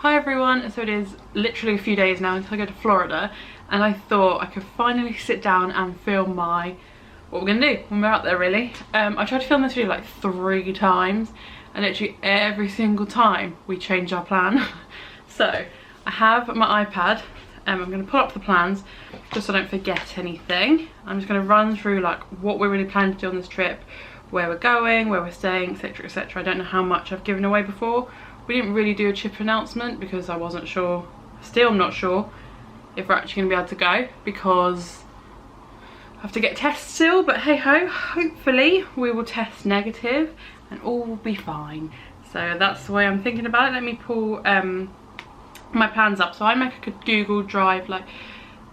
Hi everyone, so it is literally a few days now until I go to Florida, and I thought I could finally sit down and film what we're going to do when we're out there really. I tried to film this video like 3 times, and literally every single time we change our plan. So I have my iPad, I'm going to pull up the plans just so I don't forget anything. I'm just going to run through like what we're really planning to do on this trip, where we're going, where we're staying, etc, etc. I don't know how much I've given away before. We didn't really do a trip announcement because I wasn't sure, still I'm not sure if we're actually going to be able to go because I have to get tests still, but hey ho, hopefully we will test negative and all will be fine. So that's the way I'm thinking about it. Let me pull my plans up. So I make a Google Drive like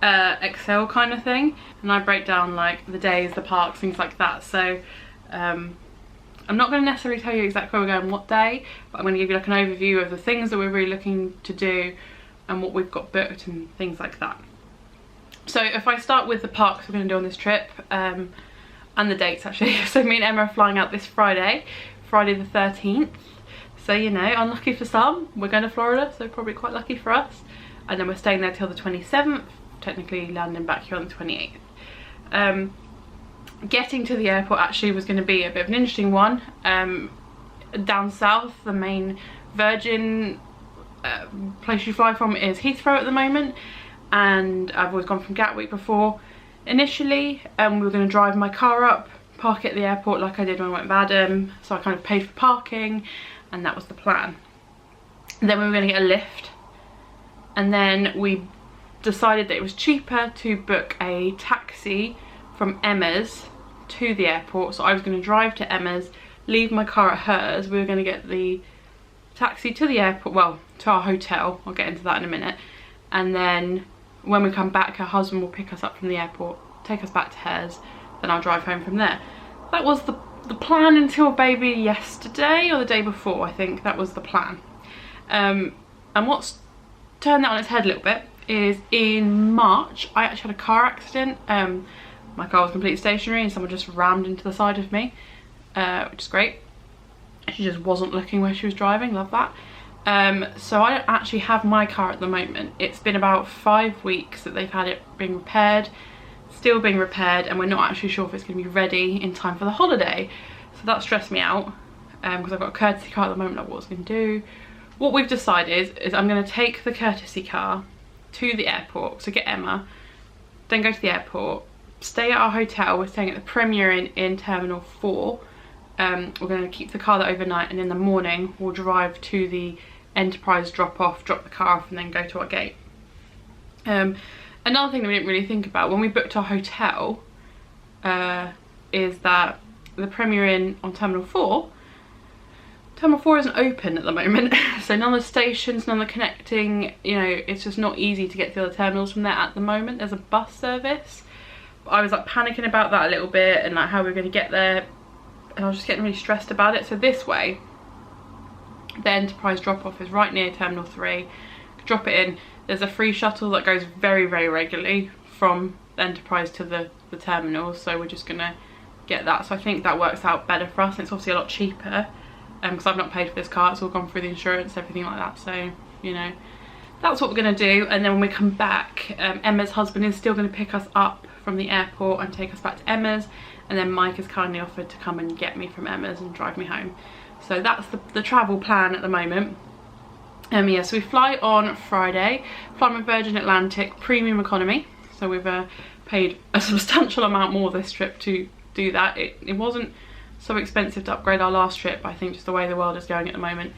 Excel kind of thing, and I break down like the days, the parks, things like that. So I'm not going to necessarily tell you exactly where we're going what day, but I'm going to give you like an overview of the things that we're really looking to do and what we've got booked and things like that. So if I start with the parks we're going to do on this trip, and the dates actually. So me and Emma are flying out this Friday the 13th. So you know, unlucky for some, we're going to Florida, so probably quite lucky for us. And then we're staying there till the 27th, technically landing back here on the 28th. Getting to the airport actually was going to be a bit of an interesting one. Down south, the main Virgin place you fly from is Heathrow at the moment, and I've always gone from Gatwick before. Initially we were going to drive my car up, park it at the airport like I did when I went with Adam, so I kind of paid for parking, and that was the plan. Then we were going to get a lift, and then we decided that it was cheaper to book a taxi from Emma's to the airport. So I was going to drive to Emma's, leave my car at hers. We were going to get the taxi to the airport, well, to our hotel. I'll get into that in a minute. And then when we come back, her husband will pick us up from the airport, take us back to hers, then I'll drive home from there. That was the plan until baby yesterday or the day before, I think. That was the plan. And what's turned that on its head a little bit is in March I actually had a car accident. My car was completely stationary and someone just rammed into the side of me, which is great. She just wasn't looking where she was driving, love that. So I don't actually have my car at the moment. It's been about 5 weeks that they've had it being repaired, still being repaired, and we're not actually sure if it's going to be ready in time for the holiday. So that stressed me out because I've got a courtesy car at the moment, like what I was going to do. What we've decided is I'm going to take the courtesy car to the airport, so get Emma, then go to the airport, stay at our hotel. We're staying at the Premier Inn in Terminal 4. We're going to keep the car there overnight, and in the morning we'll drive to the Enterprise drop the car off, and then go to our gate. Another thing that we didn't really think about when we booked our hotel is that the Premier Inn on Terminal 4 isn't open at the moment. So none of the stations, none of the connecting, you know, it's just not easy to get to the other terminals from there at the moment. There's a bus service. I was like panicking about that a little bit and like how we were going to get there, and I was just getting really stressed about it. So this way, the Enterprise drop off is right near Terminal 3. Drop it in. There's a free shuttle that goes very, very regularly from the Enterprise to the terminal, so we're just going to get that. So I think that works out better for us, and it's obviously a lot cheaper because I've not paid for this car. It's all gone through the insurance, everything like that. So, you know, that's what we're going to do. And then when we come back, Emma's husband is still going to pick us up from the airport and take us back to Emma's, and then Mike has kindly offered to come and get me from Emma's and drive me home. So that's the travel plan at the moment. Yeah, so we fly on Friday, fly with Virgin Atlantic Premium Economy. So we've paid a substantial amount more this trip to do that. It wasn't so expensive to upgrade our last trip. I think just the way the world is going at the moment,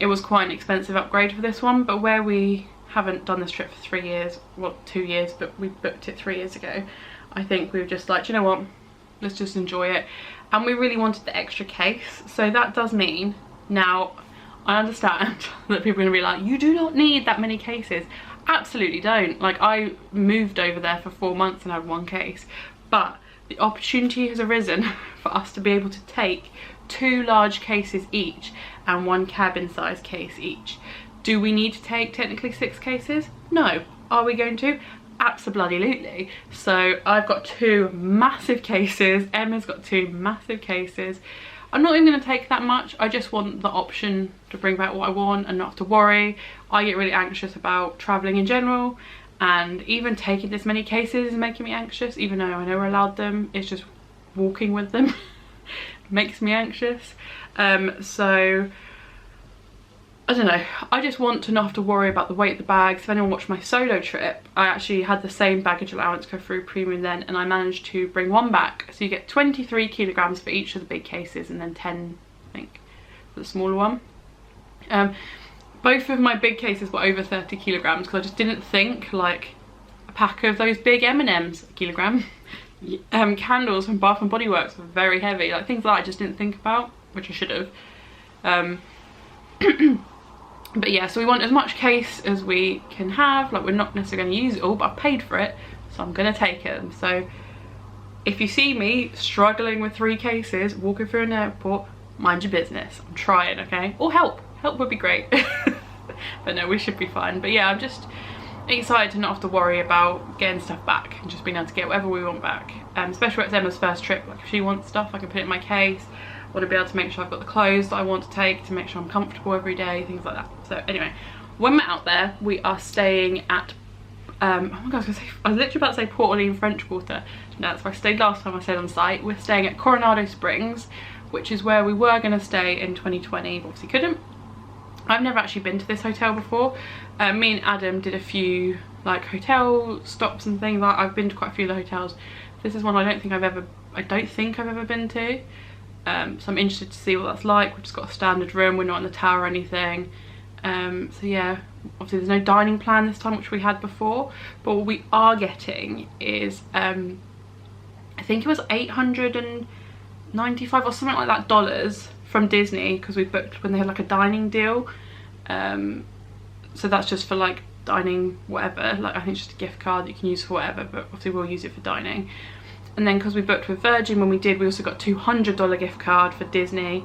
it was quite an expensive upgrade for this one. But where we haven't done this trip for 3 years, well 2 years, but we booked it 3 years ago, I think we were just like, you know what, let's just enjoy it. And we really wanted the extra case, so that does mean, now I understand that people are going to be like, you do not need that many cases. Absolutely don't. Like, I moved over there for 4 months and had 1 case, but the opportunity has arisen for us to be able to take 2 large cases each and 1 cabin size case each. Do we need to take technically 6 cases? No. Are we going to? Absolutely. So I've got 2 massive cases, Emma's got 2 massive cases. I'm not even going to take that much. I just want the option to bring back what I want and not have to worry. I get really anxious about travelling in general, and even taking this many cases is making me anxious, even though I know we're allowed them. It's just walking with them makes me anxious. So I don't know, I just want to not have to worry about the weight of the bags. If anyone watched my solo trip, I actually had the same baggage allowance go through premium then, and I managed to bring one back. So you get 23 kilograms for each of the big cases, and then 10, I think, for the smaller one. Both of my big cases were over 30 kilograms because I just didn't think, like, a pack of those big M&Ms, a kilogram, candles from Bath and Body Works were very heavy. Like, things that I just didn't think about, which I should have. But yeah, so we want as much case as we can have. Like, we're not necessarily going to use it all, but I've paid for it, so I'm going to take it. So if you see me struggling with 3 cases walking through an airport, mind your business. I'm trying, okay? Or help would be great. But no, we should be fine. But yeah, I'm just excited to not have to worry about getting stuff back and just being able to get whatever we want back. Especially when it's Emma's first trip. Like, if she wants stuff, I can put it in my case. I want to be able to make sure I've got the clothes that I want to take, to make sure I'm comfortable every day, things like that. So anyway, when we're out there, we are staying at oh my god, I was literally about to say Port Orleans French Quarter. No, that's where I stayed last time I stayed on site. We're staying at Coronado Springs, which is where we were going to stay in 2020, but obviously couldn't. I've never actually been to this hotel before. Me and Adam did a few like hotel stops and things. I've been to quite a few of the hotels. This is one I don't think I've ever been to. So I'm interested to see what that's like. We've just got a standard room, we're not in the tower or anything. So yeah, obviously there's no dining plan this time, which we had before, but what we are getting is I think it was $895 or something like that dollars from Disney, because we booked when they had like a dining deal. So that's just for like dining whatever, like I think it's just a gift card that you can use for whatever, but obviously we'll use it for dining. And then because we booked with Virgin when we did, we also got $200 gift card for Disney.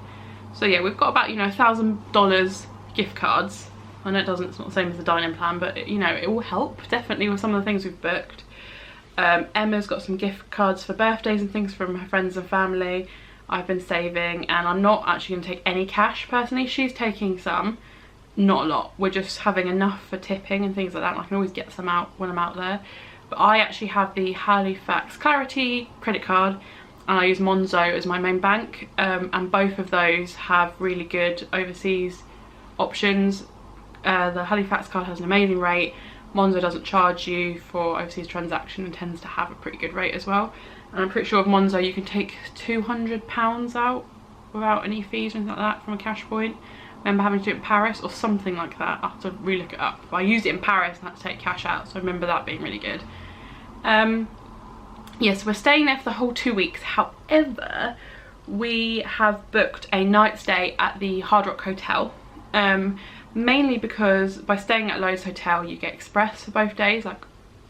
So yeah, we've got about, you know, $1,000 gift cards. I know it's not the same as the dining plan, but you know, it will help definitely with some of the things we've booked. Emma's got some gift cards for birthdays and things from her friends and family. I've been saving, and I'm not actually going to take any cash personally. She's taking some, not a lot. We're just having enough for tipping and things like that. And I can always get some out when I'm out there. But I actually have the Halifax Clarity credit card, and I use Monzo as my main bank, and both of those have really good overseas options. The Halifax card has an amazing rate. Monzo doesn't charge you for overseas transaction and tends to have a pretty good rate as well. And I'm pretty sure with Monzo you can take £200 out without any fees or anything like that from a cash point. I remember having to do it in Paris or something like that. I have to re-look it up. But I used it in Paris and had to take cash out, so I remember that being really good. Yeah, so we're staying there for the whole 2 weeks. However, we have booked a night stay at the Hard Rock Hotel. Mainly because by staying at Lowe's Hotel you get express for both days, like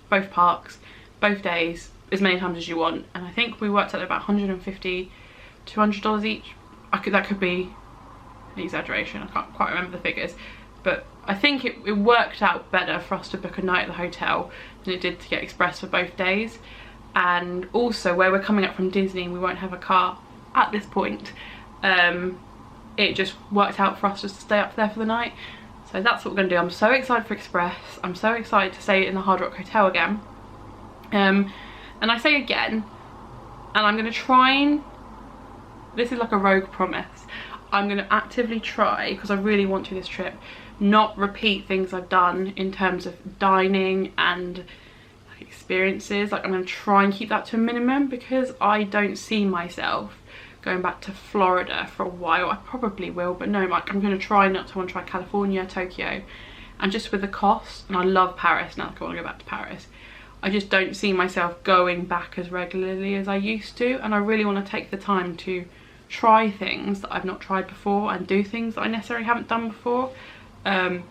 both parks, both days, as many times as you want. And I think we worked out about $150, $200 each. That could be an exaggeration, I can't quite remember the figures, but I think it worked out better for us to book a night at the hotel than it did to get express for both days. And also, where we're coming up from Disney and we won't have a car at this point, it just worked out for us just to stay up there for the night. So that's what we're going to do. I'm so excited for express. I'm so excited to stay in the Hard Rock Hotel again. And I say again, and I'm going to try and, this is like a rogue promise, I'm going to actively try, because I really want to this trip, not repeat things I've done in terms of dining and experiences. Like, I'm going to try and keep that to a minimum, because I don't see myself going back to Florida for a while. I probably will, but no, like, I'm going to try not to want to try California, Tokyo, and just with the cost, and I love Paris now, I want to go back to Paris. I just don't see myself going back as regularly as I used to, and I really want to take the time to try things that I've not tried before and do things that I necessarily haven't done before. So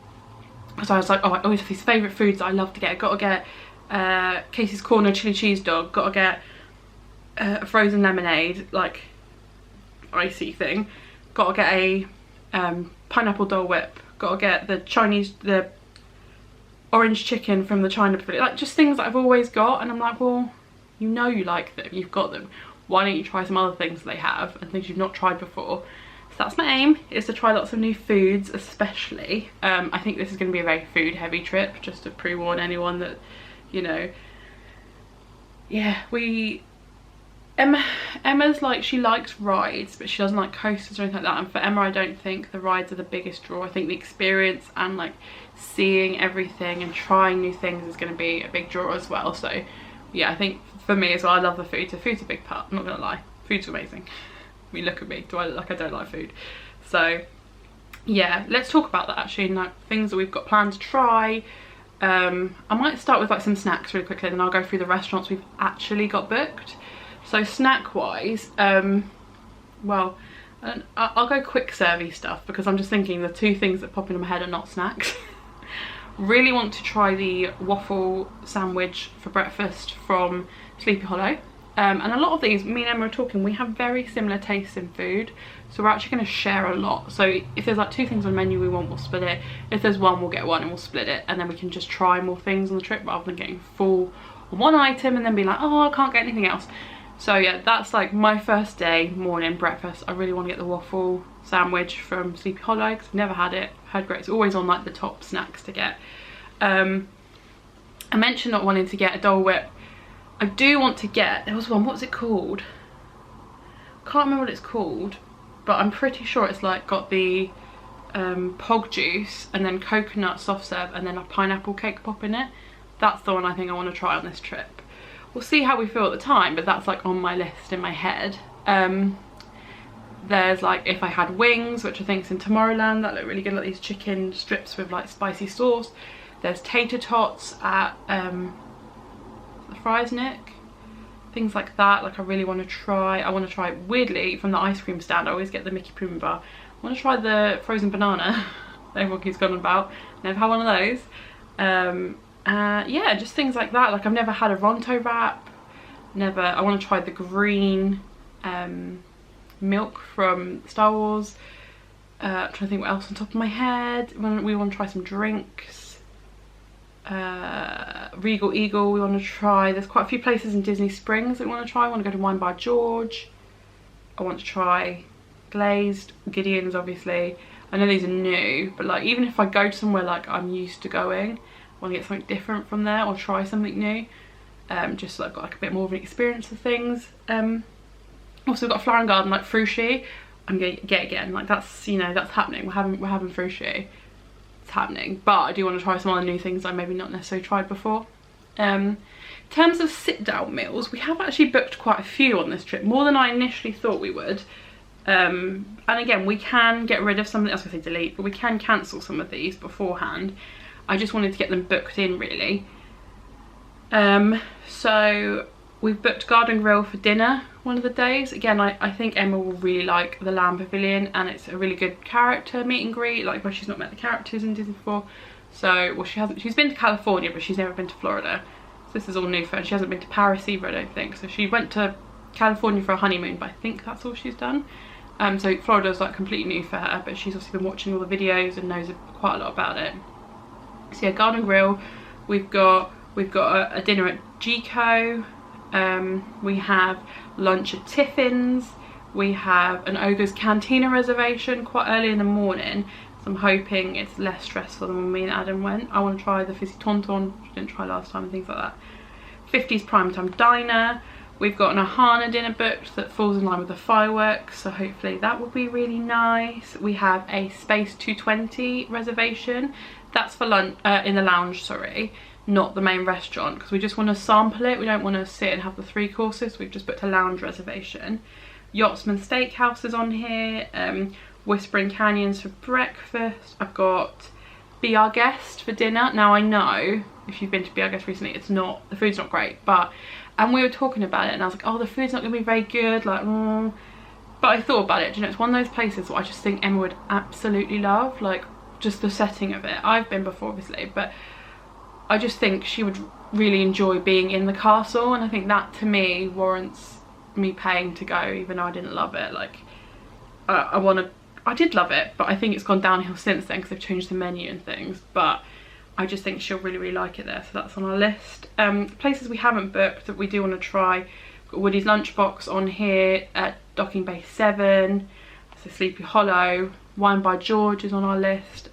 I was like, oh, I always have these favourite foods that I love to get. Got to get Casey's Corner chili cheese dog. Got to get a frozen lemonade, like icy thing. Got to get a pineapple Dole Whip. Got to get the orange chicken from the China Pavilion. Like, just things that I've always got, and I'm like, well, you know you like them, you've got them. why don't you try some other things they have and things you've not tried before. So that's my aim, is to try lots of new foods especially. I think this is going to be a very food heavy trip, just to pre-warn anyone that, you know, yeah, Emma's like, she likes rides but she doesn't like coasters or anything like that, and for Emma I don't think the rides are the biggest draw. I think the experience and like seeing everything and trying new things is going to be a big draw as well. So yeah, I think for me as well, I love the food, so food's a big part, I'm not gonna lie, food's amazing. I mean, look at me, do I look like I don't like food? So yeah, let's talk about that actually, and like things that we've got planned to try. I might start with like some snacks really quickly, and then I'll go through the restaurants we've actually got booked. So snack wise, well, I'll go quick servey stuff because I'm just thinking the two things that pop into my head are not snacks. Really want to try the waffle sandwich for breakfast from Sleepy Hollow. And a lot of these, me and Emma are talking, we have very similar tastes in food, so we're actually going to share a lot. So if there's like two things on the menu we want, we'll split it. If there's one, we'll get one and we'll split it, and then we can just try more things on the trip rather than getting full on one item and then be like, oh, I can't get anything else. So yeah, that's like my first day morning breakfast. I really want to get the waffle sandwich from Sleepy Hollow because I've never had it. Heard great. It's always on like the top snacks to get. I mentioned not wanting to get a Dole Whip. I do want to get, there was one, what was it called? Can't remember what it's called, but I'm pretty sure it's like got the pog juice and then coconut soft serve and then a pineapple cake pop in it. That's the one I think I want to try on this trip. We'll see how we feel at the time, but that's like on my list in my head. There's like If I Had Wings, which I think is in Tomorrowland, that look really good, like these chicken strips with like spicy sauce. There's tater tots at the Fries Nick, things like that. Like I really want to try. I want to try, weirdly, from the ice cream stand, I always get the Mickey Puma bar. I want to try the frozen banana everyone keeps going about. Never had one of those. Yeah, just things like that. Like I've never had a Ronto wrap, never. I want to try the green milk from Star Wars. I'm trying to think what else on top of my head. We want to try some drinks. Regal Eagle we want to try. There's quite a few places in Disney Springs that we want to try. I want to go to Wine Bar George. I want to try Glazed, Gideon's obviously. I know these are new, but like even if I go to somewhere like I'm used to going, I want to get something different from there or try something new, just so I've got like a bit more of an experience of things. Also we've got Flower and Garden, like Frushi, I'm gonna get again. Like that's, you know, that's happening. We're having Frushi. It's happening, but I do want to try some other new things I maybe not necessarily tried before. In terms of sit down meals, we have actually booked quite a few on this trip, more than I initially thought we would. And again, we can get rid of some of the, I was going to say delete, but we can cancel some of these beforehand. I just wanted to get them booked in really. So we've booked Garden Grill for dinner one of the days. Again, I think Emma will really like the Lamb Pavilion, and it's a really good character meet and greet, like where she's not met the characters in Disney before. So, well, she's been to California, but she's never been to Florida. So this is all new for her. She hasn't been to Paris either, I don't think. So she went to California for a honeymoon, but I think that's all she's done. So Florida's like completely new for her, but she's also been watching all the videos and knows quite a lot about it. So yeah, Garden Grill. We've got a dinner at Gico. We have lunch at Tiffin's. We have an Ogre's Cantina reservation quite early in the morning, so I'm hoping it's less stressful than when me and Adam went. I want to try the Fizzy Tonton, which I didn't try last time, and things like that. 50s Primetime Diner. We've got an Ahana dinner booked that falls in line with the fireworks, so hopefully that will be really nice. We have a Space 220 reservation. That's for lunch, in the lounge, sorry, not the main restaurant, because we just want to sample it. We don't want to sit and have the 3 courses. We've just booked a lounge reservation. Yachtsman Steakhouse is on here. Whispering Canyons for breakfast. I've got Be Our Guest for dinner. Now I know if you've been to Be Our Guest recently, it's not, the food's not great, but, and we were talking about it and I was like, oh, the food's not gonna be very good, like, but I thought about it, you know, it's one of those places where I just think Emma would absolutely love, like, just the setting of it. I've been before obviously, but I just think she would really enjoy being in the castle, and I think that to me warrants me paying to go, even though I didn't love it. Like, I did love it, but I think it's gone downhill since then because they've changed the menu and things, but I just think she'll really like it there, so that's on our list. Places we haven't booked that we do want to try, Got Woody's Lunchbox on here at Docking Bay 7. So Sleepy Hollow. Wine by George is on our list.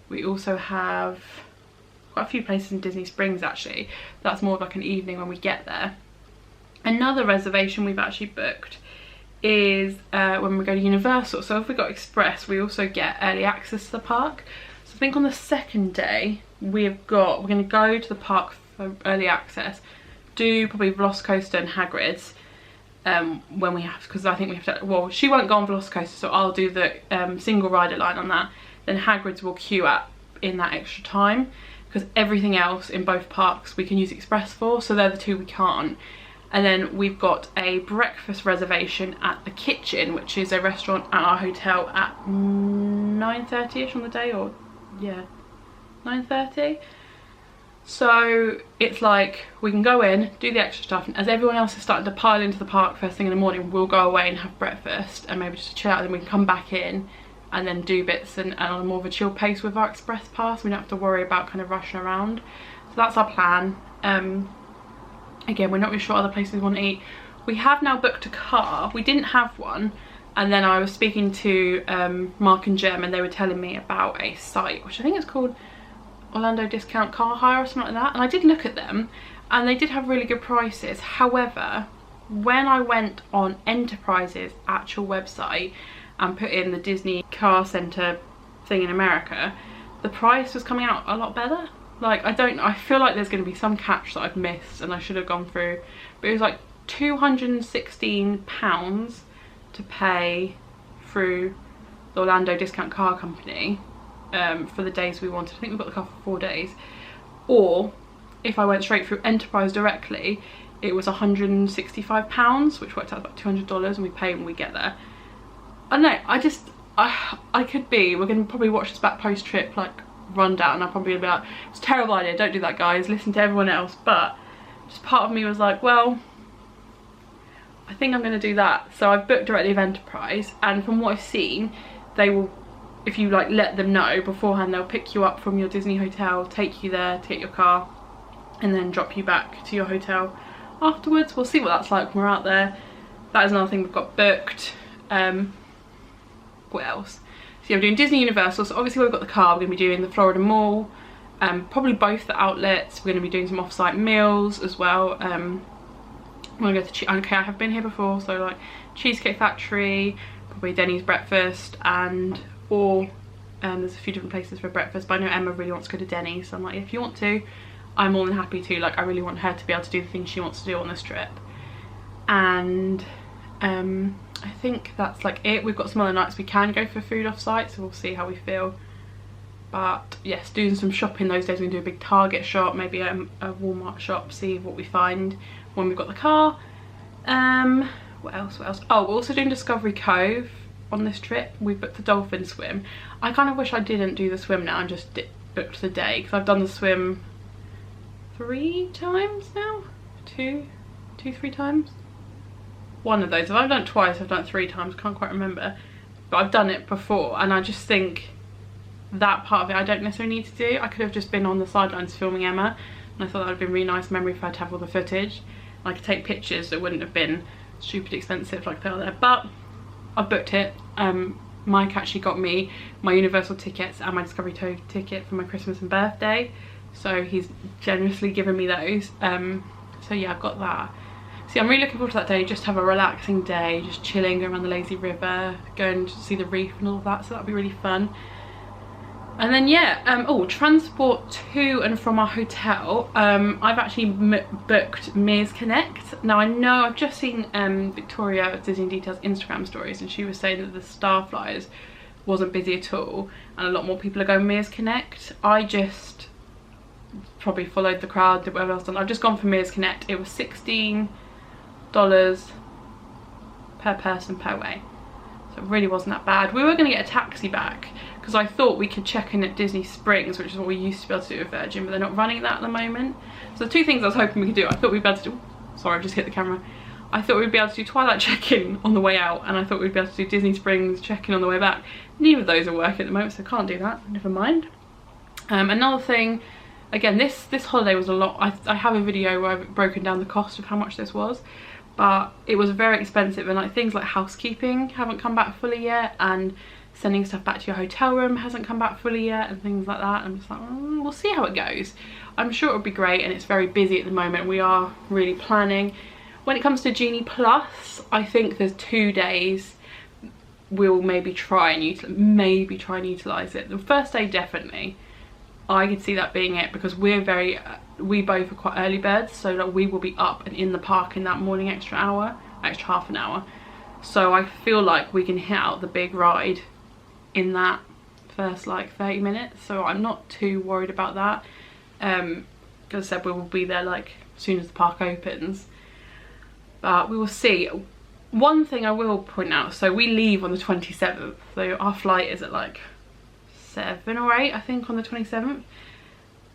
We also have quite a few places in Disney Springs actually. That's more of like an evening when we get there. Another reservation we've actually booked is when we go to Universal. So if we got Express, we also get early access to the park. So I think on the second day we're going to go to the park for early access, do probably Velocicoaster and Hagrid's when we have, because I think we have to, well, she won't go on Velocicoaster, so I'll do the single rider line on that. Then Hagrid's will queue up in that extra time, because everything else in both parks we can use Express for, so they're the two we can't. And then we've got a breakfast reservation at the Kitchen, which is a restaurant at our hotel at 9:30ish on the day, or yeah, 9:30. So it's like we can go in, do the extra stuff, and as everyone else is starting to pile into the park first thing in the morning, we'll go away and have breakfast and maybe just chill out, and then we can come back in and then do bits and on a more of a chill pace with our Express pass. We don't have to worry about kind of rushing around. So that's our plan. Again, we're not really sure other places we want to eat. We have now booked a car. We didn't have one, and then I was speaking to Mark and Jem, and they were telling me about a site which I think is called Orlando Discount Car Hire or something like that, and I did look at them and they did have really good prices. However, when I went on Enterprise's actual website and put in the Disney Car Center thing in America, the price was coming out a lot better. Like, I feel like there's going to be some catch that I've missed and I should have gone through, but it was like £216 to pay through the Orlando Discount Car Company for the days we wanted. I think we got the car for 4 days. Or if I went straight through Enterprise directly, it was £165, which worked out about $200, and we pay when we get there. I don't know, I could be, we're going to probably watch this back post trip like rundown, and I'll probably be like, it's a terrible idea, don't do that guys, listen to everyone else. But just part of me was like, well, I think I'm going to do that. So I've booked directly with Enterprise, and from what I've seen, they will, if you like let them know beforehand, they'll pick you up from your Disney hotel, take you there to get your car, and then drop you back to your hotel afterwards. We'll see what that's like when we're out there. That is another thing we've got booked. What else? So yeah, we're doing Disney Universal, so obviously we've got the car, we're going to be doing the Florida Mall, probably both the outlets. We're going to be doing some off-site meals as well. We're going to go to, okay, I have been here before, so like Cheesecake Factory, probably Denny's breakfast, and or there's a few different places for breakfast, but I know Emma really wants to go to Denny's, so I'm like, if you want to, I'm more than happy to. Like, I really want her to be able to do the things she wants to do on this trip. And I think that's like it. We've got some other nights we can go for food off site, so we'll see how we feel. But yes, doing some shopping those days. We're gonna do a big Target shop, maybe a Walmart shop, see what we find when we've got the car. What else? Oh, we're also doing Discovery Cove on this trip. We've booked the dolphin swim. I kind of wish I didn't do the swim now and just booked the day, because I've done the swim 3 times now. 3 times. One of those. If I've done it twice, I've done it 3 times, can't quite remember, but I've done it before, and I just think that part of it I don't necessarily need to do. I could have just been on the sidelines filming Emma, and I thought that would have been a really nice memory for her to have all the footage. I could take pictures that wouldn't have been stupid expensive like they are there. But I've booked it. Mike actually got me my Universal tickets and my Discovery Cove ticket for my Christmas and birthday, so he's generously given me those. So yeah, I've got that. See, I'm really looking forward to that day, just have a relaxing day, just chilling, going around the lazy river, going to see the reef and all of that, so that'll be really fun. And then yeah, oh, transport to and from our hotel. I've actually booked Mears Connect. Now I know I've just seen Victoria at Disney Details Instagram stories, and she was saying that the Starflyers wasn't busy at all, and a lot more people are going Mears Connect. I just probably followed the crowd, did whatever else done. I've just gone for Mears Connect. It was $16 per person per way, so it really wasn't that bad. We were going to get a taxi back because I thought we could check in at Disney Springs, which is what we used to be able to do with Virgin, but they're not running that at the moment. So the 2 things I was hoping we could do, I thought we'd be able to do, sorry, I've just hit the camera. I thought we'd be able to do Twilight check-in on the way out, and I thought we'd be able to do Disney Springs check-in on the way back. Neither of those are working at the moment, so I can't do that, never mind. Another thing again, this holiday was a lot. I have a video where I've broken down the cost of how much this was, but it was very expensive, and like things like housekeeping haven't come back fully yet, and sending stuff back to your hotel room hasn't come back fully yet, and things like that. I'm just like, we'll see how it goes. I'm sure it'll be great, and it's very busy at the moment. We are really planning. When it comes to Genie Plus, I think there's 2 days we'll maybe try and utilize it. The first day, definitely. I could see that being it, because we both are quite early birds, so that we will be up and in the park in that morning extra half an hour. So I feel like we can hit out the big ride in that first like 30 minutes, so I'm not too worried about that. As I said, we will be there like as soon as the park opens, but we will see. One thing I will point out, so we leave on the 27th, so our flight is at like 7 or 8 I think on the 27th.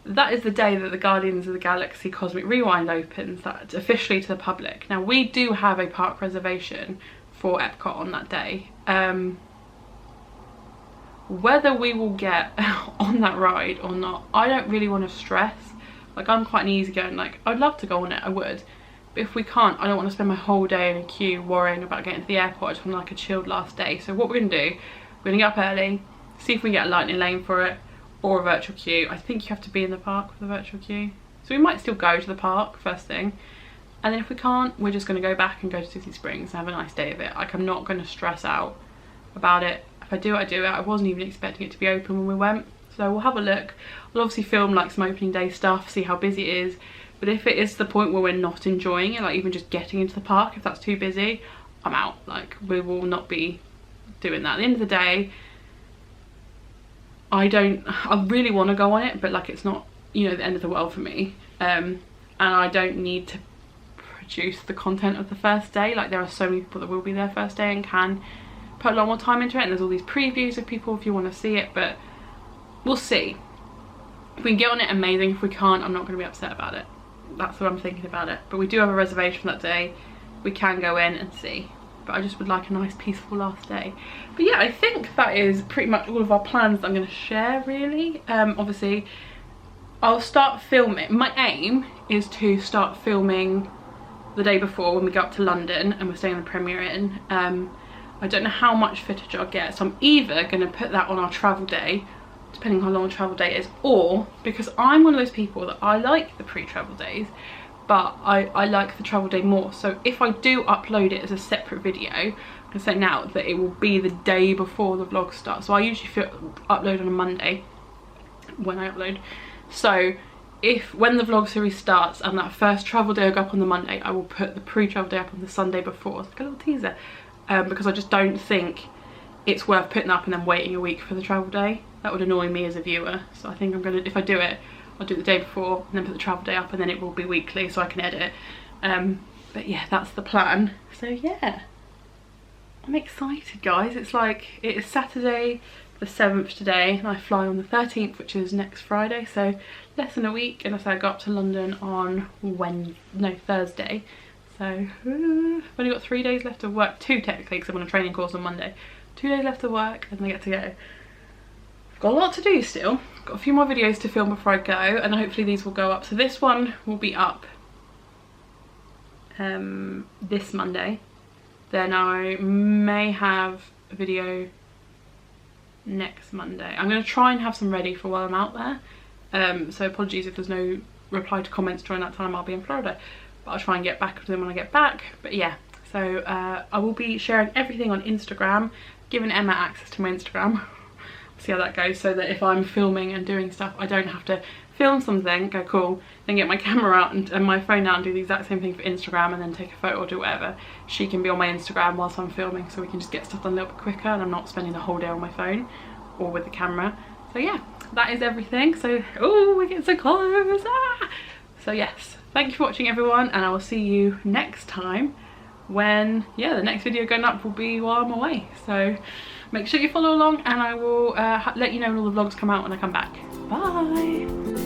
That is the day that the Guardians of the Galaxy Cosmic Rewind opens, that's officially to the public. Now we do have a park reservation for Epcot on that day. Whether we will get on that ride or not, I don't really want to stress. Like, I'm quite an easygoing, like I'd love to go on it, I would, but if we can't, I don't want to spend my whole day in a queue worrying about getting to the airport. I just want like a chilled last day. So what we're gonna do, we're gonna get up early, see if we can get a lightning lane for it or a virtual queue. I think you have to be in the park for the virtual queue, so we might still go to the park first thing, and then if we can't, we're just going to go back and go to Disney Springs and have a nice day of it. Like, I'm not going to stress out about it. If I do it, I do it. I wasn't even expecting it to be open when we went, so we'll have a look. We'll obviously film like some opening day stuff, see how busy it is, but if it is to the point where we're not enjoying it, like even just getting into the park, if that's too busy, I'm out. Like, we will not be doing that. At the end of the day, I really want to go on it, but like, it's not, you know, the end of the world for me, and I don't need to produce the content of the first day. Like, there are so many people that will be there first day and can put a lot more time into it, and there's all these previews of people if you want to see it, but we'll see. If we can get on it, amazing. If we can't, I'm not going to be upset about it. That's what I'm thinking about it. But we do have a reservation that day. We can go in and see, but I just would like a nice peaceful last day. But yeah, I think that is pretty much all of our plans that I'm going to share, really. Obviously I'll start filming. My aim is to start filming the day before when we go up to London and we're staying the Premier Inn. I don't know how much footage I'll get, so I'm either going to put that on our travel day, depending on how long the travel day is, or, because I'm one of those people that I like the pre-travel days, but I like the travel day more, so if I do upload it as a separate video, I'm gonna say now that it will be the day before the vlog starts. So I usually upload on a Monday when I upload, so when the vlog series starts and that first travel day will go up on the Monday, I will put the pre-travel day up on the Sunday before. It's like a little teaser, because I just don't think it's worth putting up and then waiting a week for the travel day. That would annoy me as a viewer, so I think I'm gonna, if I do it, I'll do it the day before and then put the travel day up, and then it will be weekly so I can edit. But yeah, that's the plan. So yeah, I'm excited, guys. It's like, it is Saturday the 7th today, and I fly on the 13th, which is next Friday, so less than a week. And I say I go up to London on Thursday. So I've only got 3 days left of work, 2 technically, because I'm on a training course on Monday. 2 days left of work and I get to go. I've got a lot to do still. Got a few more videos to film before I go, and hopefully these will go up. So this one will be up this Monday. Then I may have a video next Monday. I'm going to try and have some ready for while I'm out there. So apologies if there's no reply to comments during that time. I'll be in Florida, but I'll try and get back to them when I get back. But yeah, so I will be sharing everything on Instagram, giving Emma access to my Instagram. See how that goes, so that if I'm filming and doing stuff, I don't have to film something, go cool, then get my camera out and my phone out and do the exact same thing for Instagram and then take a photo or do whatever. She can be on my Instagram whilst I'm filming, so we can just get stuff done a little bit quicker and I'm not spending the whole day on my phone or with the camera. So yeah, that is everything. So, oh, we get so close. Ah! So yes, thank you for watching, everyone, and I will see you next time when, yeah, the next video going up will be while I'm away. So make sure you follow along, and I will let you know when all the vlogs come out when I come back. Bye.